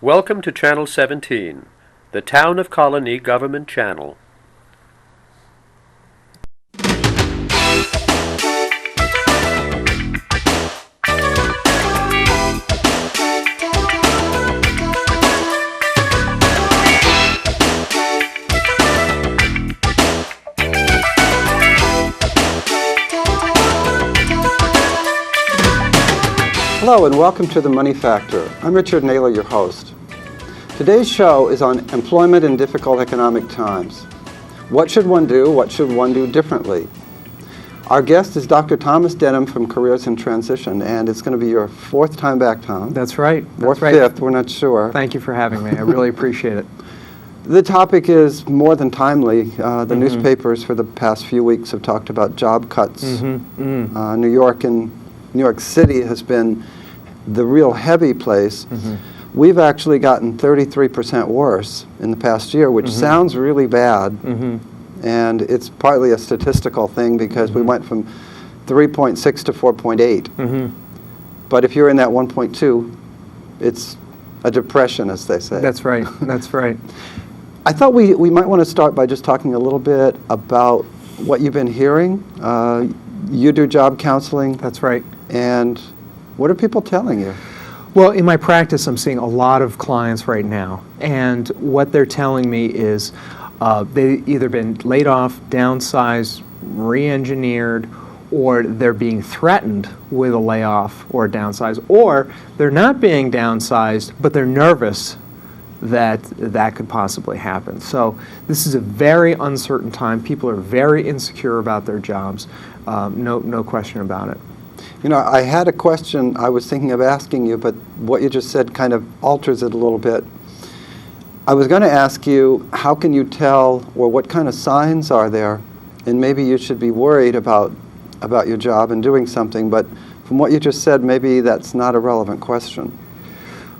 Welcome to Channel 17, the Town of Colonie Government Channel. Hello and welcome to The Money Factor. I'm Richard Naylor, your host. Today's show is on employment in difficult economic times. What should one do? What should one do differently? Our guest is Dr. Thomas Denham from Careers in Transition, and it's going to be your fourth time back, Tom. That's right. Or fifth, we're not sure. Thank you for having me. I really appreciate it. The topic is more than timely. The newspapers for the past few weeks have talked about job cuts. New York City has been the real heavy place. We've actually gotten 33% worse in the past year, which sounds really bad. And it's partly a statistical thing because we went from 3.6 to 4.8. But if you're in that 1.2, it's a depression, as they say. That's right. That's right. I thought we might want to start by just talking a little bit about what you've been hearing. You do job counseling. That's right. And what are people telling you? Well, in my practice, I'm seeing a lot of clients right now, and what they're telling me is they've either been laid off, downsized, re-engineered, or they're being threatened with a layoff or a downsize, or they're not being downsized, but they're nervous that that could possibly happen. So this is a very uncertain time. People are very insecure about their jobs. No question about it. You know, I had a question I was thinking of asking you, but what you just said kind of alters it a little bit. I was going to ask you, how can you tell, or what kind of signs are there, and maybe you should be worried about your job and doing something, but from what you just said, maybe that's not a relevant question.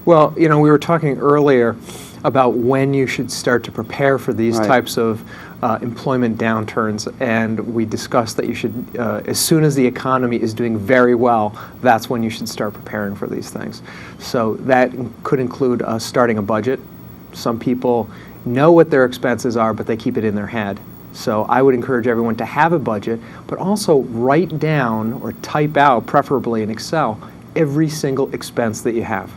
Well, you know, we were talking earlier about when you should start to prepare for these types of employment downturns, and we discussed that you should, as soon as the economy is doing very well, that's when you should start preparing for these things. So that could include starting a budget. Some people know what their expenses are, but they keep it in their head. So I would encourage everyone to have a budget, but also write down or type out, preferably in Excel, every single expense that you have.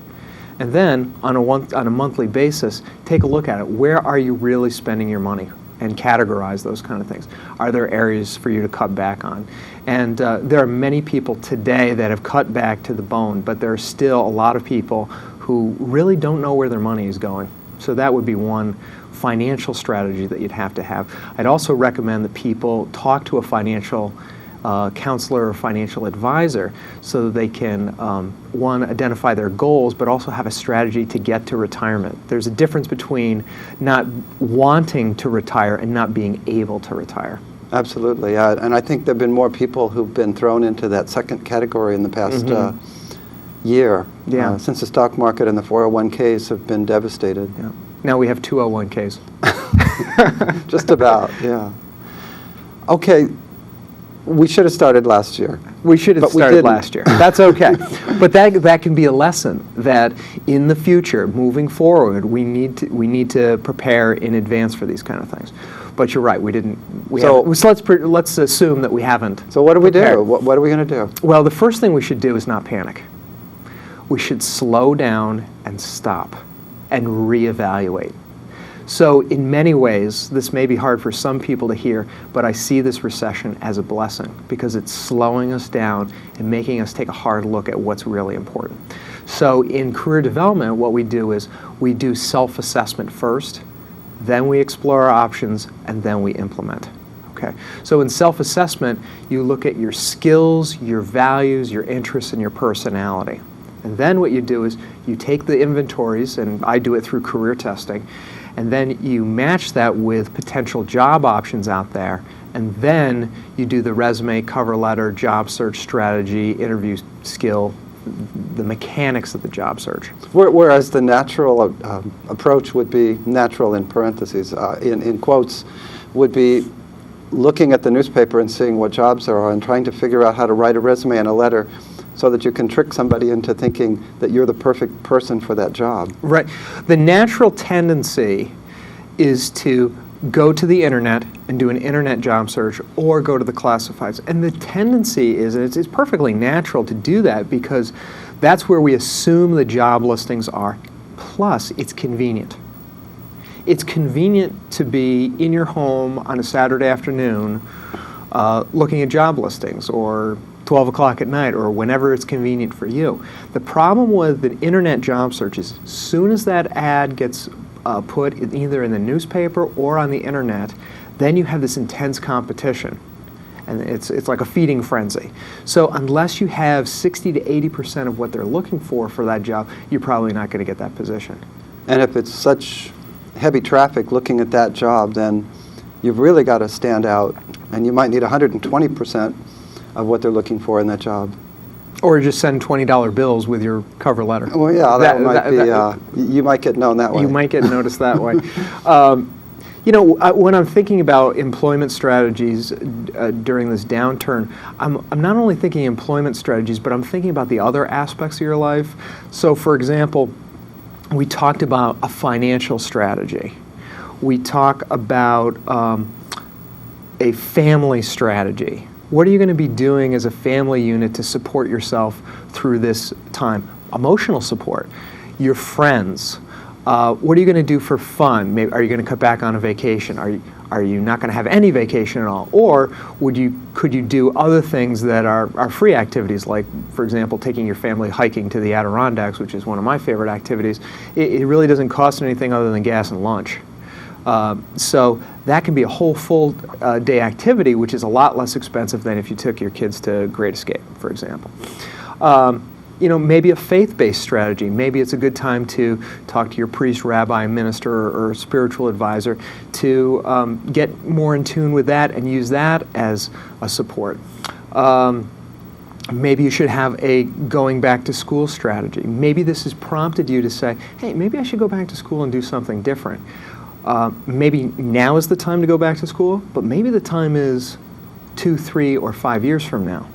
And then on a monthly basis, take a look at it. Where are you really spending your money? And categorize those kind of things. Are there areas for you to cut back on? And there are many people today that have cut back to the bone, but there are still a lot of people who really don't know where their money is going. So that would be one financial strategy that you'd have to have. I'd also recommend that people talk to a financial counselor or financial advisor so that they can, one, identify their goals, but also have a strategy to get to retirement. There's a difference between not wanting to retire and not being able to retire. Absolutely, and I think there have been more people who've been thrown into that second category in the past year, since the stock market and the 401ks have been devastated. Yeah. Now we have 201ks. Just about, yeah. Okay. We should have started last year. We should have started last year. That's okay. But that can be a lesson that in the future, moving forward, we need to prepare in advance for these kind of things. But you're right, we didn't. So let's assume that we haven't. So what do we do? What are we going to do? Well, the first thing we should do is not panic. We should slow down and stop and reevaluate. So in many ways, this may be hard for some people to hear, but I see this recession as a blessing because it's slowing us down and making us take a hard look at what's really important. So in career development, what we do is we do self-assessment first, then we explore our options, and then we implement. Okay. So in self-assessment, you look at your skills, your values, your interests, and your personality. And then what you do is you take the inventories, and I do it through career testing, and then you match that with potential job options out there, and then you do the resume, cover letter, job search strategy, interview skill, the mechanics of the job search. Whereas the natural approach would be, natural in parentheses, in quotes, would be looking at the newspaper and seeing what jobs there are and trying to figure out how to write a resume and a letter so that you can trick somebody into thinking that you're the perfect person for that job. Right. The natural tendency is to go to the internet and do an internet job search or go to the classifieds. And the tendency is, and it's perfectly natural to do that because that's where we assume the job listings are. Plus, it's convenient. It's convenient to be in your home on a Saturday afternoon looking at job listings, or 12 o'clock at night, or whenever it's convenient for you. The problem with the internet job search is as soon as that ad gets put either in the newspaper or on the internet, then you have this intense competition. And it's like a feeding frenzy. So unless you have 60 to 80% of what they're looking for that job, you're probably not going to get that position. And if it's such heavy traffic looking at that job, then you've really got to stand out, and you might need 120% of what they're looking for in that job. Or just send $20 bills with your cover letter. Well, yeah, that might be, you might get known that way. You might get noticed that way. When I'm thinking about employment strategies during this downturn, I'm not only thinking employment strategies, but I'm thinking about the other aspects of your life. So, for example, we talked about a financial strategy. We talk about a family strategy. What are you going to be doing as a family unit to support yourself through this time? Emotional support. Your friends. What are you going to do for fun? Maybe, are you going to cut back on a vacation? Are you not going to have any vacation at all? Or could you do other things that are free activities, like, for example, taking your family hiking to the Adirondacks, which is one of my favorite activities. It really doesn't cost anything other than gas and lunch. So that can be a whole full day activity, which is a lot less expensive than if you took your kids to Great Escape, for example. Maybe a faith-based strategy. Maybe it's a good time to talk to your priest, rabbi, minister, or spiritual advisor to get more in tune with that and use that as a support. Maybe you should have a going back to school strategy. Maybe this has prompted you to say, hey, maybe I should go back to school and do something different. Maybe now is the time to go back to school, but maybe the time is 2, 3, or 5 years from now.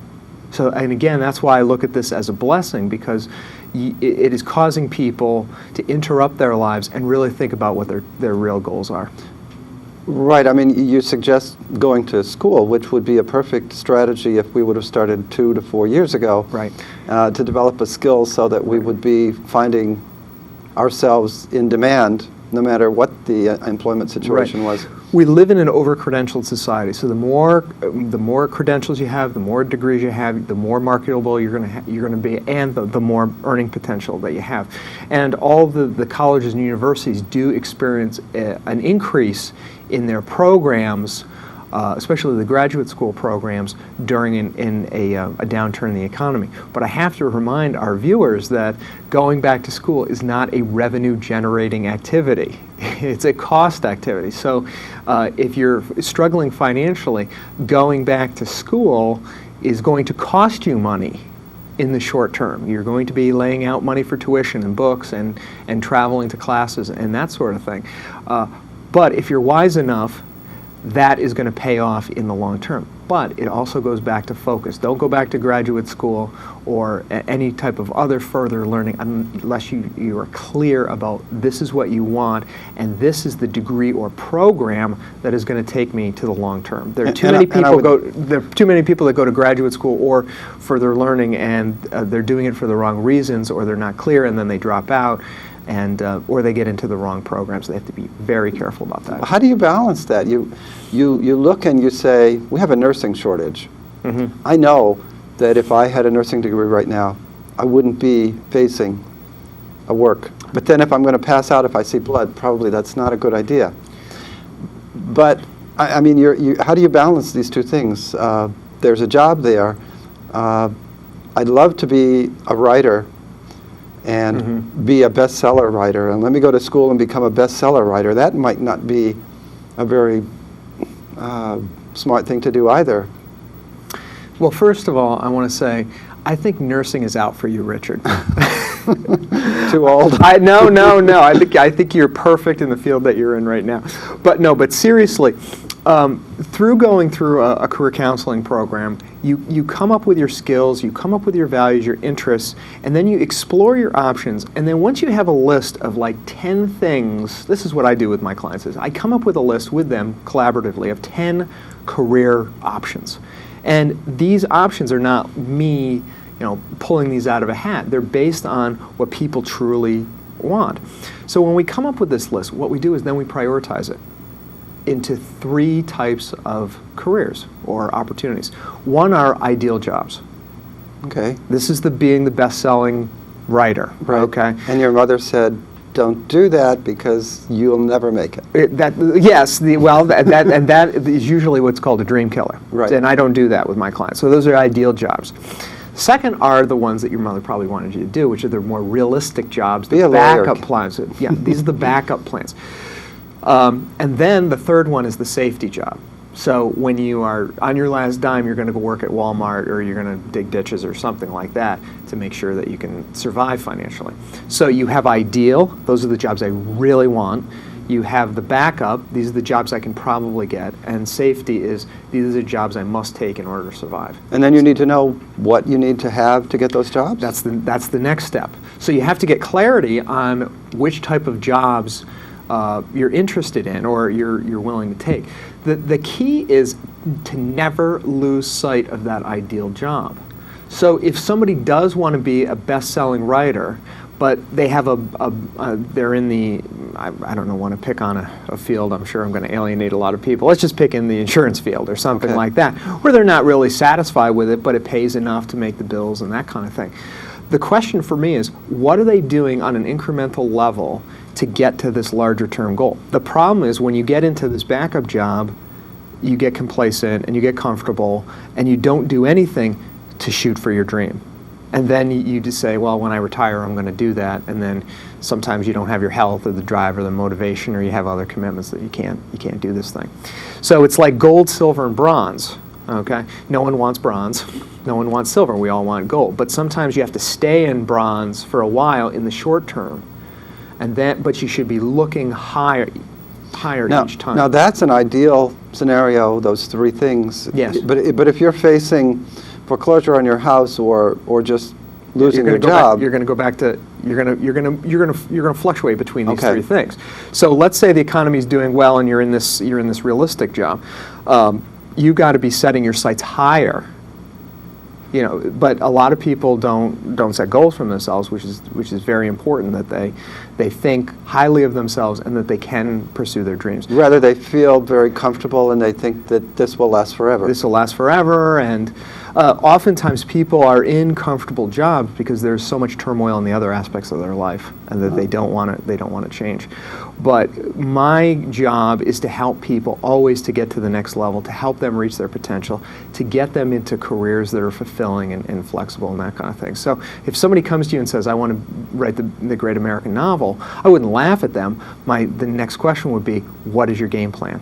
So, and again, that's why I look at this as a blessing, because it is causing people to interrupt their lives and really think about what their real goals are. Right. I mean, you suggest going to school, which would be a perfect strategy if we would have started 2 to 4 years ago. Right. To develop a skill so that we would be finding ourselves in demand no matter what the employment situation was. We live in an over-credentialed society, so the more credentials you have, the more degrees you have, the more marketable you're going to be, and the more earning potential that you have. And all the colleges and universities do experience an increase in their programs, especially the graduate school programs, during a downturn in the economy. But I have to remind our viewers that going back to school is not a revenue-generating activity. It's a cost activity. So if you're struggling financially, going back to school is going to cost you money in the short term. You're going to be laying out money for tuition and books and traveling to classes and that sort of thing. But if you're wise enough, that is going to pay off in the long term. But it also goes back to focus. Don't go back to graduate school or any type of other further learning unless you are clear about this is what you want and this is the degree or program that is going to take me to the long term. There are too many people that go to graduate school or further learning and they're doing it for the wrong reasons, or they're not clear and then they drop out. Or they get into the wrong programs. They have to be very careful about that. How do you balance that? You look and you say, we have a nursing shortage. Mm-hmm. I know that if I had a nursing degree right now, I wouldn't be facing a work. But then if I'm going to pass out if I see blood, probably that's not a good idea. But, I mean, how do you balance these two things? There's a job there. I'd love to be a writer and mm-hmm. be a bestseller writer, and let me go to school and become a bestseller writer. That might not be a very smart thing to do either. Well, first of all, I want to say, I think nursing is out for you, Richard. Too old? No. I think you're perfect in the field that you're in right now. But seriously, through going through a career counseling program, you come up with your skills, you come up with your values, your interests, and then you explore your options. And then once you have a list of like 10 things, this is what I do with my clients, is I come up with a list with them collaboratively of 10 career options. And these options are not me, pulling these out of a hat. They're based on what people truly want. So when we come up with this list, what we do is then we prioritize it into 3 types of careers or opportunities. One are ideal jobs. Okay. This is being the best-selling writer. Right. Okay. And your mother said, don't do that because you'll never make it. That is usually what's called a dream killer. Right. And I don't do that with my clients. So those are ideal jobs. Second are the ones that your mother probably wanted you to do, which are the more realistic jobs, the backup plans. Yeah, these are the backup plans. And then the third one is the safety job. So when you are on your last dime, you're going to go work at Walmart or you're going to dig ditches or something like that to make sure that you can survive financially. So you have ideal, those are the jobs I really want. You have the backup, these are the jobs I can probably get. And safety is, these are the jobs I must take in order to survive. And then you need to know what you need to have to get those jobs? That's the next step. So you have to get clarity on which type of jobs you're interested in or you're willing to take. The key is to never lose sight of that ideal job. So if somebody does want to be a best-selling writer, but they have they're in the, I don't know, want to pick on a field, I'm sure I'm going to alienate a lot of people. Let's just pick in the insurance field or something like that, where they're not really satisfied with it, but it pays enough to make the bills and that kind of thing. The question for me is, what are they doing on an incremental level to get to this larger term goal? The problem is when you get into this backup job, you get complacent and you get comfortable and you don't do anything to shoot for your dream. And then you just say, well, when I retire, I'm going to do that. And then sometimes you don't have your health or the drive or the motivation, or you have other commitments that you can't do this thing. So it's like gold, silver, and bronze. Okay? No one wants bronze. No one wants silver. We all want gold. But sometimes you have to stay in bronze for a while in the short term. But you should be looking higher each time. Now that's an ideal scenario, those 3 things. Yes. But if you're facing foreclosure on your house or just losing your job, you're going to go back to you're going to fluctuate between these 3 things. So let's say the economy is doing well and you're in this realistic job. You got to be setting your sights higher. But a lot of people don't set goals for themselves, which is very important, that they think highly of themselves and that they can pursue their dreams. Rather, they feel very comfortable and they think that this will last forever. This will last forever, and oftentimes people are in comfortable jobs because there's so much turmoil in the other aspects of their life, and that they don't want to change. But my job is to help people always to get to the next level, to help them reach their potential, to get them into careers that are fulfilling and flexible and that kind of thing. So if somebody comes to you and says, I want to write the great American novel, I wouldn't laugh at them. The next question would be, what is your game plan?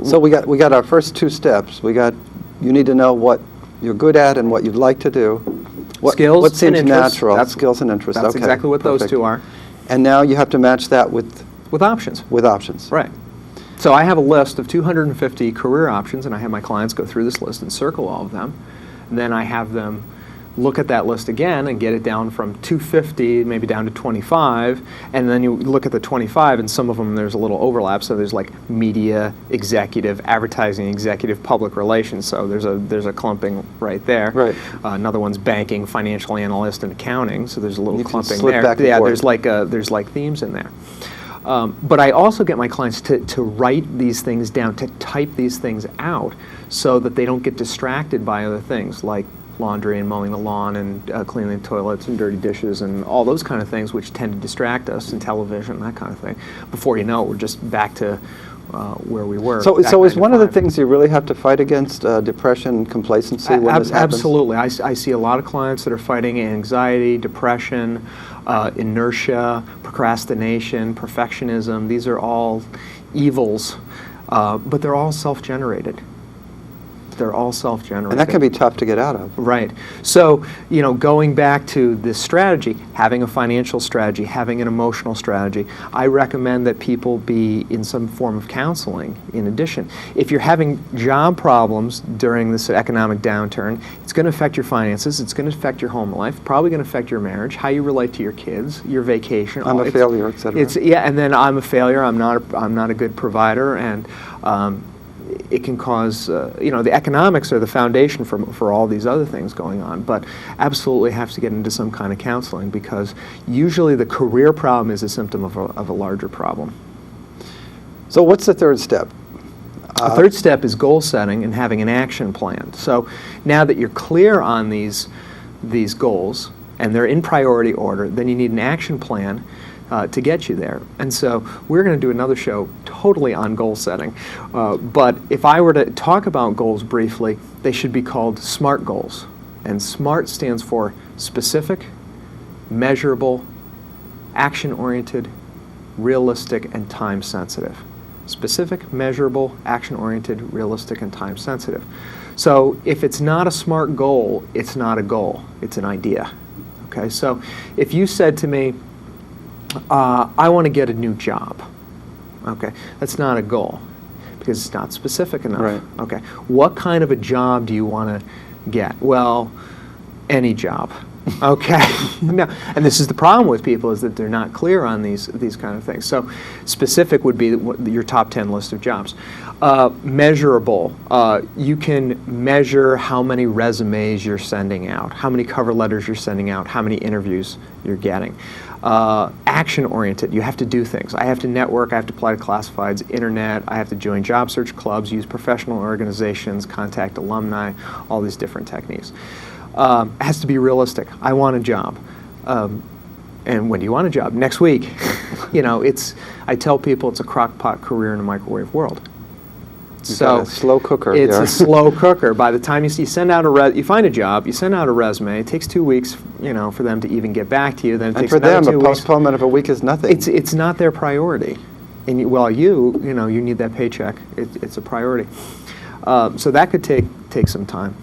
So we got our first 2 steps. You need to know what you're good at and what you'd like to do. Skills what seems and interests. natural. That's skills and interests. That's exactly what those 2 are. And now you have to match that with options. With options. Right. So I have a list of 250 career options, and I have my clients go through this list and circle all of them. And then I have them look at that list again and get it down from 250 maybe down to 25, and then you look at the 25, and some of them there's a little overlap. So there's like media executive, advertising executive, public relations. So there's a clumping right there. Right. Another one's banking, financial analyst, and accounting. So there's a little clumping slip there. Back and forth. There's like themes in there. But I also get my clients to write these things down, to type these things out, so that they don't get distracted by other things like laundry and mowing the lawn and cleaning the toilets and dirty dishes and all those kind of things, which tend to distract us, and television, that kind of thing. Before you know it, we're just back to where we were. So is one of the things you really have to fight against depression, complacency when this happens? Absolutely. I see a lot of clients that are fighting anxiety, depression, inertia, procrastination, perfectionism. These are all evils, but they're all self-generated. They're all self-generated. And that can be tough to get out of. Right. So, going back to this strategy, having a financial strategy, having an emotional strategy, I recommend that people be in some form of counseling in addition. If you're having job problems during this economic downturn, it's going to affect your finances, it's going to affect your home life, probably going to affect your marriage, how you relate to your kids, your vacation. I'm a failure, etc. And then I'm a failure, I'm not a good provider, and it can cause, the economics are the foundation for all these other things going on, but absolutely have to get into some kind of counseling, because usually the career problem is a symptom of a larger problem. So what's the third step? The third step is goal setting and having an action plan. So now that you're clear on these goals, and they're in priority order, then you need an action plan to get you there. And so we're going to do another show totally on goal setting. But if I were to talk about goals briefly, they should be called SMART goals. And SMART stands for specific, measurable, action-oriented, realistic, and time-sensitive. Specific, measurable, action-oriented, realistic, and time-sensitive. So if it's not a SMART goal, it's not a goal. It's an idea. Okay, so if you said to me, I want to get a new job. Okay, that's not a goal because it's not specific enough. Right. Okay, what kind of a job do you want to get? Well, any job. Okay, no, and this is the problem with people, is that they're not clear on these kind of things. So specific would be your top 10 list of jobs. Measurable, you can measure how many resumes you're sending out, how many cover letters you're sending out, how many interviews you're getting. Action-oriented, you have to do things. I have to network, I have to apply to classifieds, internet, I have to join job search clubs, use professional organizations, contact alumni, all these different techniques. It has to be realistic. I want a job. And when do you want a job? Next week. I tell people it's a crock-pot career in a microwave world. You've got a slow cooker. It's a slow cooker. By the time you send out you find a job, you send out a resume. It takes 2 weeks, for them to even get back to you. Then it takes another 2 weeks. And for them, a postponement of a week is nothing. It's not their priority. And you need that paycheck. It's a priority. So that could take some time.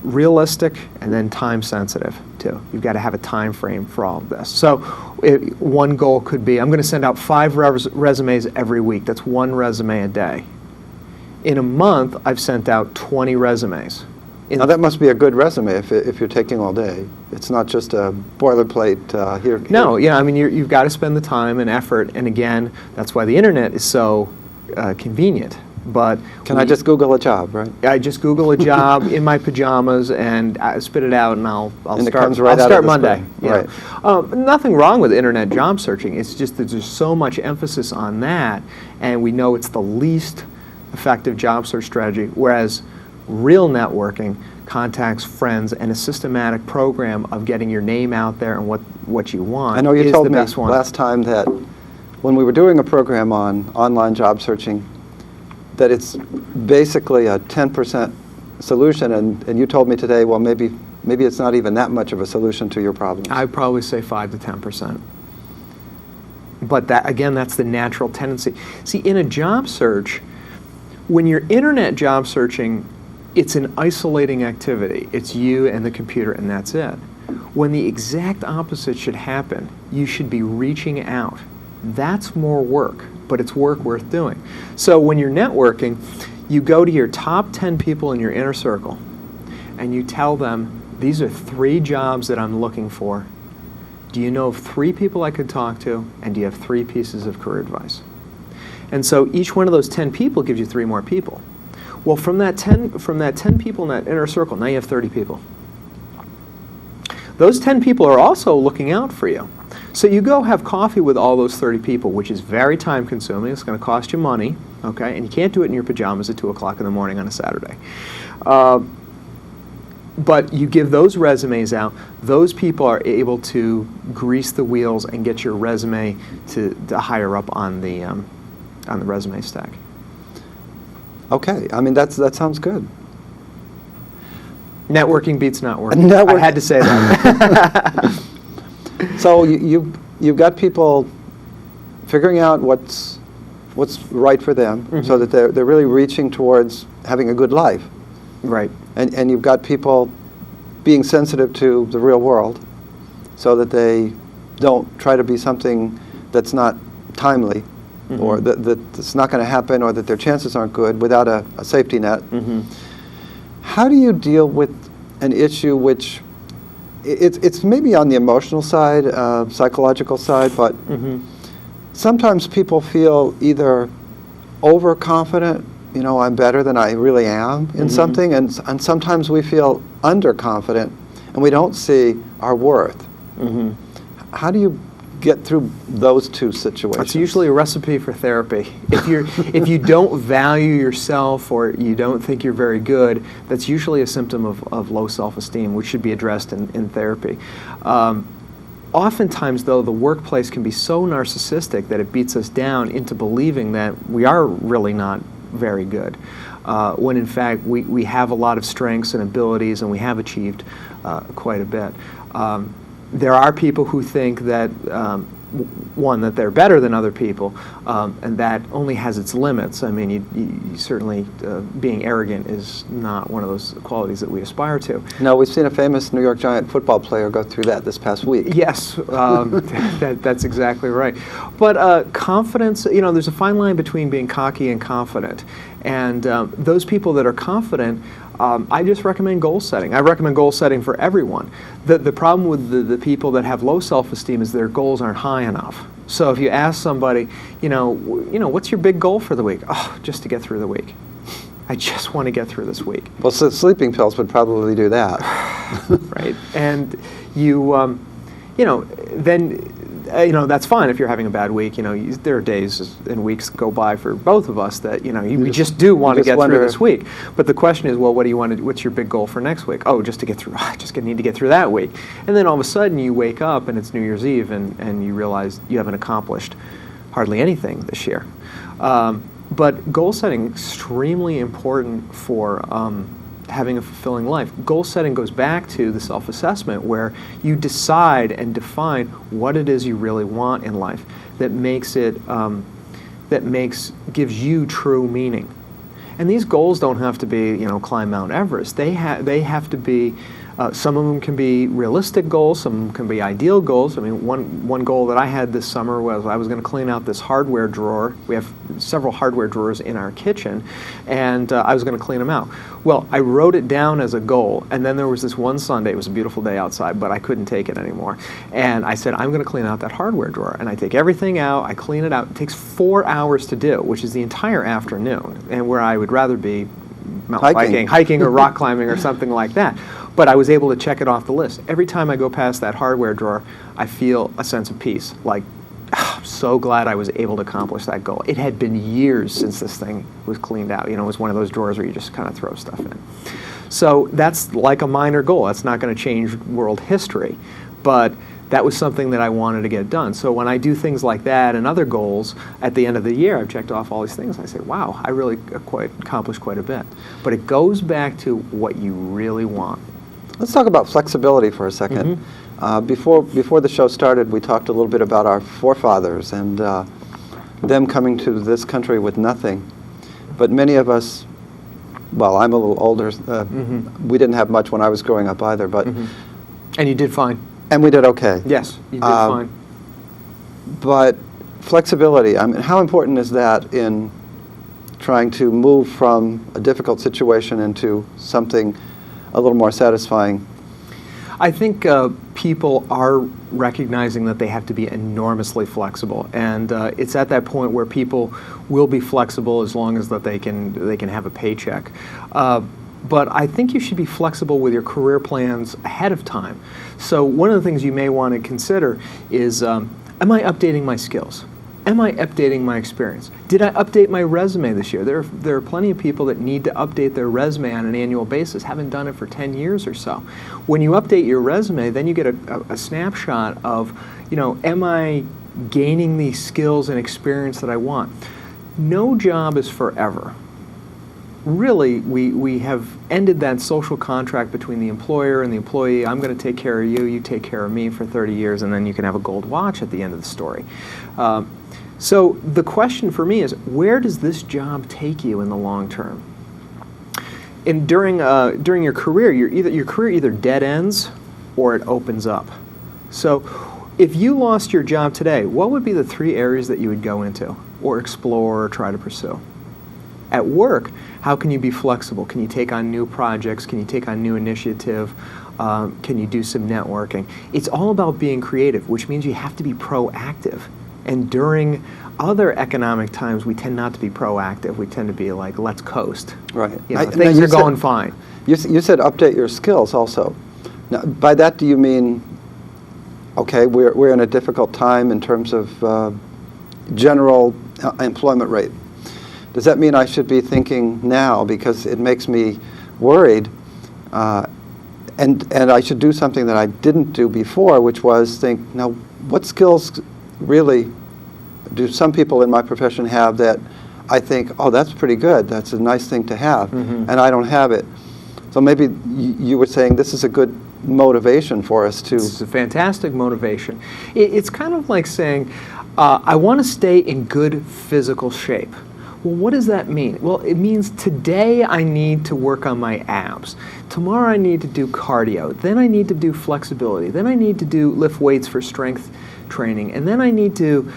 Realistic, and then time sensitive too. You've got to have a time frame for all of this. So one goal could be, I'm going to send out 5 resumes every week. That's 1 resume a day. In a month, I've sent out 20 resumes. Now that must be a good resume if you're taking all day. It's not just a boilerplate here. No, you've got to spend the time and effort, and again, that's why the internet is so convenient. But I just Google a job, right? I just Google a job in my pajamas and I spit it out, and I'll start Monday. Right. Nothing wrong with internet job searching. It's just that there's so much emphasis on that, and we know it's the least effective job search strategy. Whereas real networking, contacts, friends, and a systematic program of getting your name out there and what you want. I know you is told the me best one. last time that when we were doing a program on online job searching, that it's basically a 10% solution, and you told me today, well, maybe it's not even that much of a solution to your problems. I'd probably say 5 to 10%. But that's the natural tendency. See, in a job search, when you're internet job searching, it's an isolating activity. It's you and the computer, and that's it. When the exact opposite should happen, you should be reaching out. That's more work, but it's work worth doing. So when you're networking, you go to your top 10 people in your inner circle, and you tell them, these are 3 jobs that I'm looking for. Do you know of 3 people I could talk to, and do you have 3 pieces of career advice? And so each one of those 10 people gives you 3 more people. Well, from that 10 people in that inner circle, now you have 30 people. Those 10 people are also looking out for you. So you go have coffee with all those 30 people, which is very time consuming. It's going to cost you money, okay? And you can't do it in your pajamas at 2 o'clock in the morning on a Saturday. But you give those resumes out. Those people are able to grease the wheels and get your resume to higher up on the resume stack. Okay, that sounds good. Networking beats not working. I had to say that. So you've got people figuring out what's what's right for them, so that they're really reaching towards having a good life. Right. And you've got people being sensitive to the real world, so that they don't try to be something that's not timely, or that's not going to happen, or that their chances aren't good without a safety net. How do you deal with an issue which it's maybe on the emotional side, psychological side, but sometimes people feel either overconfident, I'm better than I really am in something, and sometimes we feel underconfident and we don't see our worth. How do you get through those two situations? It's usually a recipe for therapy. If you don't value yourself, or you don't think you're very good, that's usually a symptom of low self-esteem, which should be addressed in therapy. Oftentimes, though, the workplace can be so narcissistic that it beats us down into believing that we are really not very good, when in fact we have a lot of strengths and abilities, and we have achieved quite a bit. There are people who think that, one, that they're better than other people, and that only has its limits. I mean, you certainly, being arrogant is not one of those qualities that we aspire to. No, we've seen a famous New York Giant football player go through that this past week. Yes, that's exactly right. But confidence, there's a fine line between being cocky and confident. And those people that are confident, I just recommend goal setting. I recommend goal setting for everyone. The problem with the people that have low self-esteem is their goals aren't high enough. So if you ask somebody, what's your big goal for the week? Oh, just to get through the week. I just want to get through this week. Well, so sleeping pills would probably do that. Right. And then that's fine if you're having a bad week. There are days and weeks that go by for both of us that we just do want to get through this week. But the question is, well, what do you want to? What's your big goal for next week? Oh, just to get through. I just need to get through that week. And then all of a sudden you wake up and it's New Year's Eve and you realize you haven't accomplished hardly anything this year. But goal setting is extremely important for having a fulfilling life. Goal setting goes back to the self-assessment, where you decide and define what it is you really want in life that gives you true meaning. And these goals don't have to be, climb Mount Everest. They have to be. Some of them can be realistic goals. Some of them can be ideal goals. I mean, one goal that I had this summer was I was going to clean out this hardware drawer. We have several hardware drawers in our kitchen, and I was going to clean them out. Well, I wrote it down as a goal, and then there was this one Sunday. It was a beautiful day outside, but I couldn't take it anymore. And I said, I'm going to clean out that hardware drawer. And I take everything out. I clean it out. It takes 4 hours to do, which is the entire afternoon, and where I would rather be mountain biking, hiking, or rock climbing, or something like that. But I was able to check it off the list. Every time I go past that hardware drawer, I feel a sense of peace. Like, I'm so glad I was able to accomplish that goal. It had been years since this thing was cleaned out. It was one of those drawers where you just kind of throw stuff in. So that's like a minor goal. That's not going to change world history. But that was something that I wanted to get done. So when I do things like that and other goals, at the end of the year, I've checked off all these things. I say, wow, I really accomplished quite a bit. But it goes back to what you really want. Let's talk about flexibility for a second. Before the show started, we talked a little bit about our forefathers and them coming to this country with nothing. But many of us, well, I'm a little older. We didn't have much when I was growing up either. But and you did fine. And we did okay. Yes, you did fine. But flexibility, I mean, how important is that in trying to move from a difficult situation into something a little more satisfying? I think people are recognizing that they have to be enormously flexible, and it's at that point where people will be flexible as long as that they can have a paycheck. But I think you should be flexible with your career plans ahead of time. So one of the things you may want to consider is, am I updating my skills? Am I updating my experience? Did I update my resume this year? There are plenty of people that need to update their resume on an annual basis, haven't done it for 10 years or so. When you update your resume, then you get a snapshot of, am I gaining the skills and experience that I want? No job is forever. really, we have ended that social contract between the employer and the employee. I'm going to take care of you, you take care of me for 30 years, and then you can have a gold watch at the end of the story. So the question for me is, where does this job take you in the long term? And during your career, your career either dead ends or it opens up. So if you lost your job today, what would be the 3 areas that you would go into or explore or try to pursue? At work, how can you be flexible? Can you take on new projects? Can you take on new initiative? Can you do some networking? It's all about being creative, which means you have to be proactive. And during other economic times, we tend not to be proactive. We tend to be like, let's coast. Right. Things are going fine. You said update your skills also. Now, by that, do you mean, okay, we're in a difficult time in terms of general employment rate. Does that mean I should be thinking now, because it makes me worried, and I should do something that I didn't do before, which was think, now, what skills really do some people in my profession have that I think, oh, that's pretty good, that's a nice thing to have, and I don't have it. So maybe you were saying this is a good motivation for us to... It's a fantastic motivation. It's kind of like saying, I want to stay in good physical shape. Well, what does that mean? Well, it means today I need to work on my abs. Tomorrow I need to do cardio. Then I need to do flexibility. Then I need to lift weights for strength training. And then I need to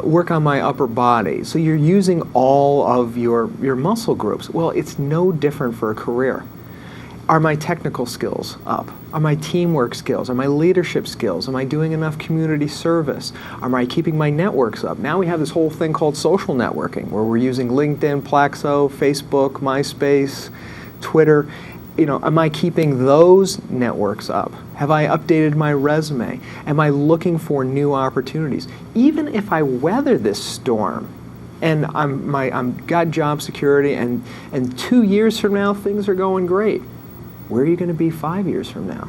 work on my upper body. So you're using all of your muscle groups. Well, it's no different for a career. Are my technical skills up? Are my teamwork skills? Are my leadership skills? Am I doing enough community service? Am I keeping my networks up? Now we have this whole thing called social networking, where we're using LinkedIn, Plaxo, Facebook, MySpace, Twitter. Am I keeping those networks up? Have I updated my resume? Am I looking for new opportunities? Even if I weather this storm, and I'm got job security, and 2 years from now things are going great. Where are you going to be 5 years from now?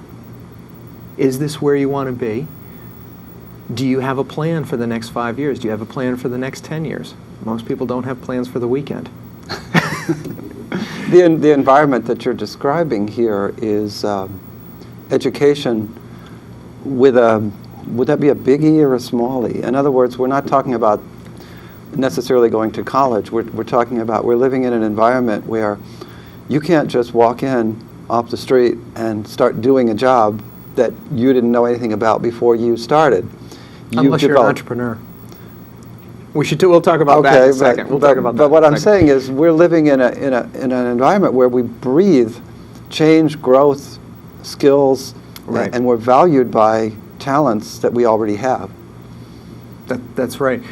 Is this where you want to be? Do you have a plan for the next 5 years? Do you have a plan for the next 10 years? Most people don't have plans for the weekend. The environment that you're describing here is education with would that be a big E or a small E? In other words, we're not talking about necessarily going to college. We're talking about we're living in an environment where you can't just walk in off the street and start doing a job that you didn't know anything about before you started. Unless you're an entrepreneur. We'll talk about that in a second. We'll talk about that. But what I'm saying is we're living in an environment where we breathe change, growth, skills, right. And we're valued by talents that we already have. That's right.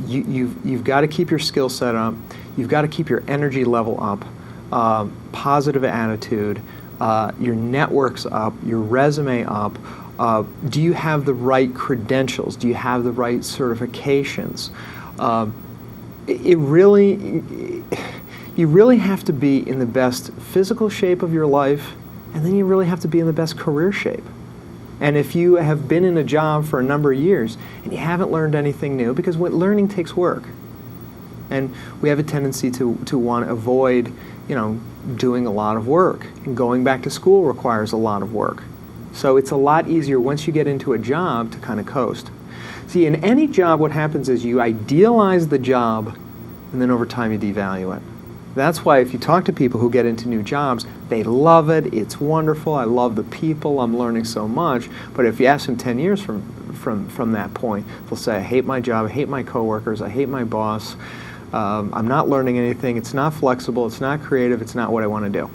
You've got to keep your skill set up. You've got to keep your energy level up. Positive attitude, your networks up, your resume up. Do you have the right credentials? Do you have the right certifications? You really have to be in the best physical shape of your life, and then you really have to be in the best career shape. And if you have been in a job for a number of years and you haven't learned anything new, because learning takes work, and we have a tendency to want to avoid doing a lot of work, and going back to school requires a lot of work. So it's a lot easier once you get into a job to kind of coast. See, in any job, what happens is you idealize the job, and then over time you devalue it. That's why if you talk to people who get into new jobs, they love it, it's wonderful, I love the people, I'm learning so much. But if you ask them 10 years from that point, they'll say, I hate my job, I hate my coworkers, I hate my boss, I'm not learning anything, it's not flexible, it's not creative, it's not what I want to do.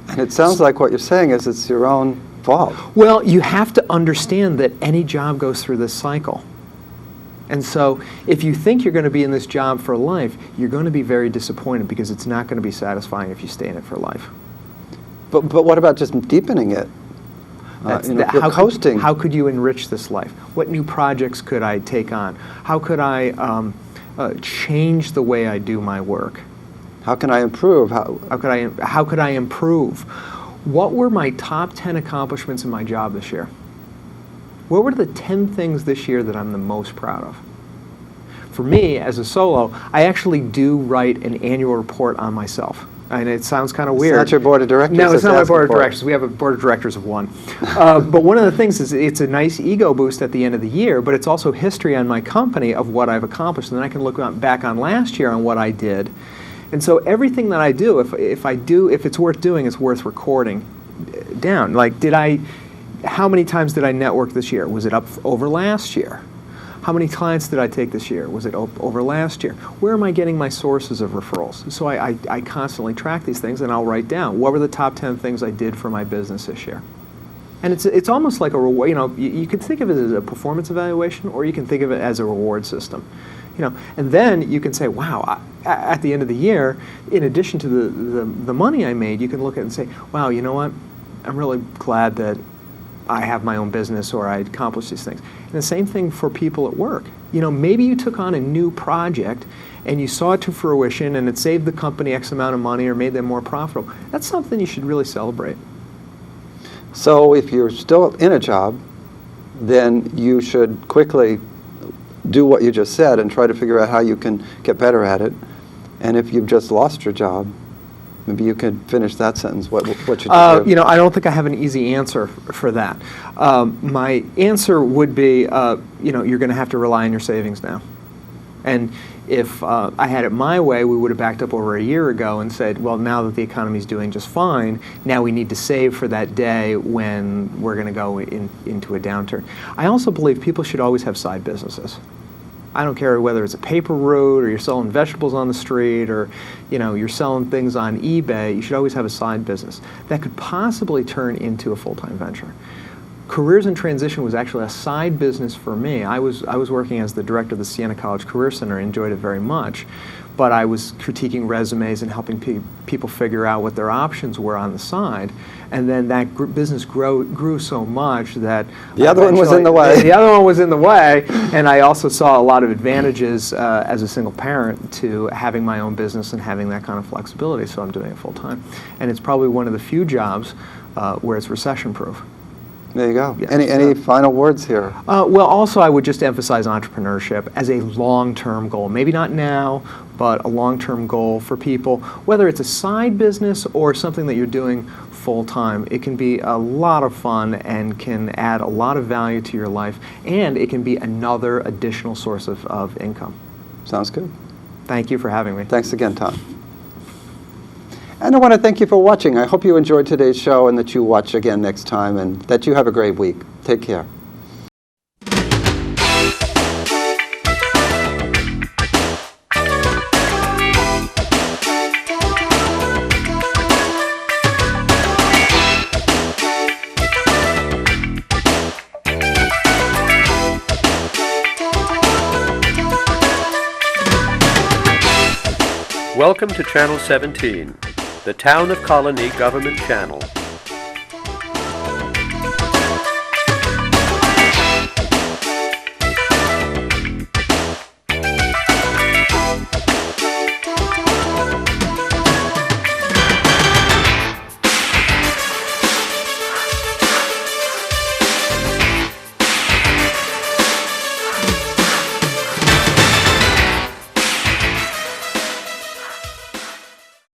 And it sounds like what you're saying is it's your own fault. Well, you have to understand that any job goes through this cycle. And so if you think you're going to be in this job for life, you're going to be very disappointed, because it's not going to be satisfying if you stay in it for life. But what about just deepening it? Coasting. How could you enrich this life? What new projects could I take on? How could I change the way I do my work? How can I improve? How could I improve? What were my top 10 accomplishments in my job this year? What were the 10 things this year that I'm the most proud of? For me, as a solo, I actually do write an annual report on myself. And it sounds kind of weird. It's not your board of directors? No, it's not my board of for it. directors. We have a board of directors of one. But one of the things is it's a nice ego boost at the end of the year, but it's also history on my company of what I've accomplished. And then I can look back on last year on what I did. And so everything that I do, if it's worth doing, it's worth recording down. Like, how many times did I network this year? Was it up over last year? How many clients did I take this year? Was it over last year? Where am I getting my sources of referrals? So I constantly track these things, and I'll write down what were the top 10 things I did for my business this year. And it's almost like a reward. You can think of it as a performance evaluation, or you can think of it as a reward system. And then you can say, wow, at the end of the year, in addition to the money I made, you can look at it and say, wow, you know what? I'm really glad that I have my own business or I accomplished these things. And the same thing for people at work. Maybe you took on a new project and you saw it to fruition and it saved the company X amount of money or made them more profitable. That's something you should really celebrate. So if you're still in a job, then you should quickly do what you just said and try to figure out how you can get better at it. And if you've just lost your job, maybe you could finish that sentence. What should you do? I don't think I have an easy answer for that. My answer would be, you're going to have to rely on your savings now. And if I had it my way, we would have backed up over a year ago and said, well, now that the economy is doing just fine, now we need to save for that day when we're going to go into a downturn. I also believe people should always have side businesses. I don't care whether it's a paper route or you're selling vegetables on the street or you're selling things on eBay. You should always have a side business that could possibly turn into a full-time venture. Careers in Transition was actually a side business for me. I was working as the director of the Siena College Career Center. I enjoyed it very much, but I was critiquing resumes and helping people figure out what their options were on the side. And then that business grew so much that the other one was in the way. The other one was in the way, and I also saw a lot of advantages as a single parent to having my own business and having that kind of flexibility. So I'm doing it full time, and it's probably one of the few jobs where it's recession-proof. There you go. Yeah. Any final words here? Well, also I would just emphasize entrepreneurship as a long-term goal. Maybe not now, but a long-term goal for people. Whether it's a side business or something that you're doing full-time, it can be a lot of fun and can add a lot of value to your life, and it can be another additional source of income. Sounds good. Thank you for having me. Thanks again, Tom. And I want to thank you for watching. I hope you enjoyed today's show and that you watch again next time and that you have a great week. Take care. Welcome to Channel 17, the Town of Colonie Government Channel.